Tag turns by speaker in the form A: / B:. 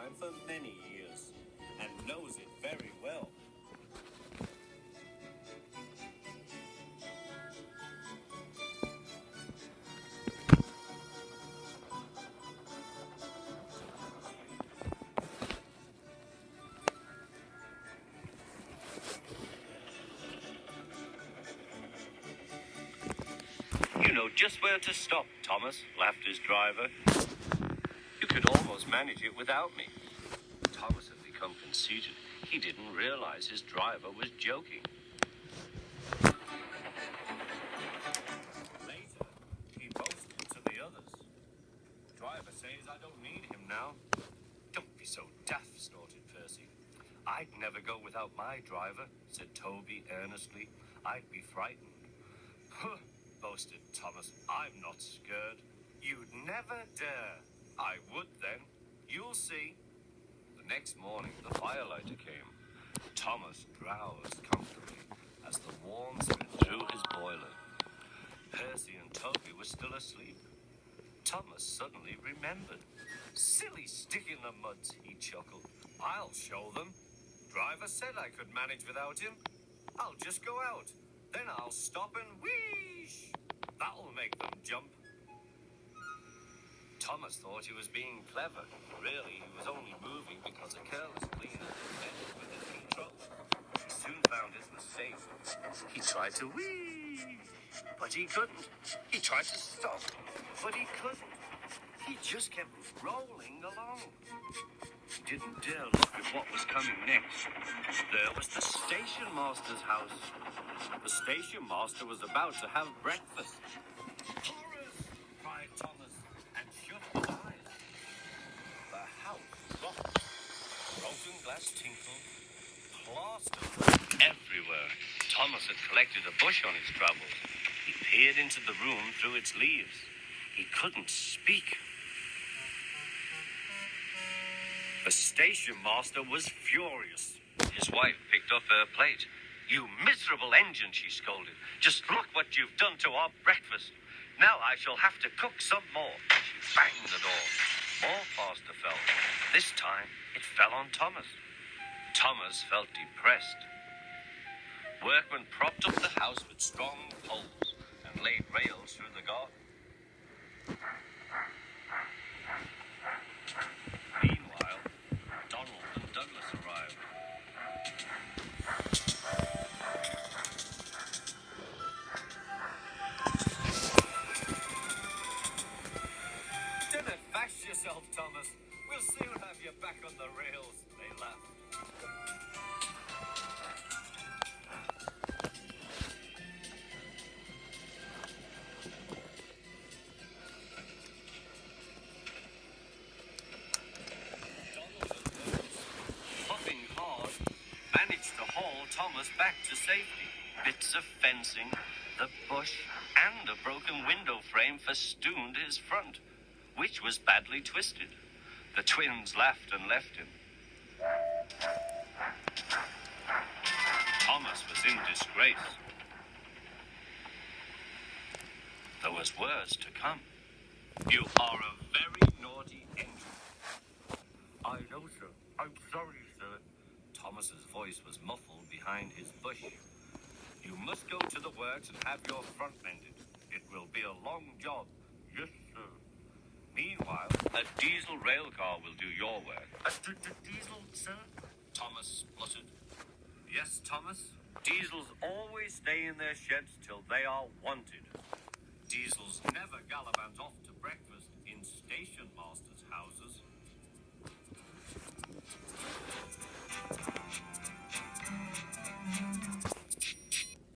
A: mine for many years and knows it very well.
B: You know just where to stop, Thomas, laughed his driver. You could almost manage it without me. Thomas had become conceited. He didn't realize his driver was joking.
A: Later, he boasted to the others. Driver says I don't need him now.
B: Don't be so daft, snorted Percy. I'd never go without my driver, said Toby earnestly. I'd be frightened.
A: Huh, boasted Thomas. I'm not scared. You'd never dare. I would then. You'll see.
B: The next morning, the firelighter came. Thomas drowsed comfortably as the warmth went through his boiler. Percy and Toby were still asleep. Thomas suddenly remembered.
A: Silly stick in the muds, he chuckled. I'll show them. Driver said I could manage without him. I'll just go out. Then I'll stop and wheesh. That'll make them jump.
B: Thomas thought he was being clever. Really, he was only moving because a careless cleaner messed with his control. He soon found his mistake. He tried to whee, but he couldn't. He tried to stop, but he couldn't. He just kept rolling along. He didn't dare look at what was coming next. There was the station master's house. The station master was about to have breakfast.
A: Horrors! Cried Thomas and shut his eyes. The house rocked. Broken glass tinkled. Plaster
B: Everywhere. Thomas had collected a bush on his travels. He peered into the room through its leaves. He couldn't speak. The station master was furious. His wife picked up her plate. You miserable engine, she scolded. Just look what you've done to our breakfast. Now I shall have to cook some more. She banged the door. More plaster fell. This time, it fell on Thomas. Thomas felt depressed. Workmen propped up the house with strong poles and laid rails through the garden. Meanwhile, Donald and Douglas arrived.
A: Don't bash yourself, Thomas. We'll soon have you back on the rails, they laughed.
B: Puffing hard, managed to haul Thomas back to safety. Bits of fencing, the bush, and a broken window frame festooned his front, which was badly twisted. The twins laughed and left him. Thomas was in disgrace. There was worse to come. You are a very naughty engine.
A: I know, sir. I'm sorry, sir.
B: Thomas's voice was muffled behind his bush. You must go to the works and have your front mended. It will be a long job.
A: Yes, sir.
B: Meanwhile, a diesel rail car will do your work.
A: Diesel, sir?
B: Thomas spluttered.
A: Yes, Thomas?
B: Diesels always stay in their sheds till they are wanted.
A: Diesels never gallivant off to breakfast in station masters' houses.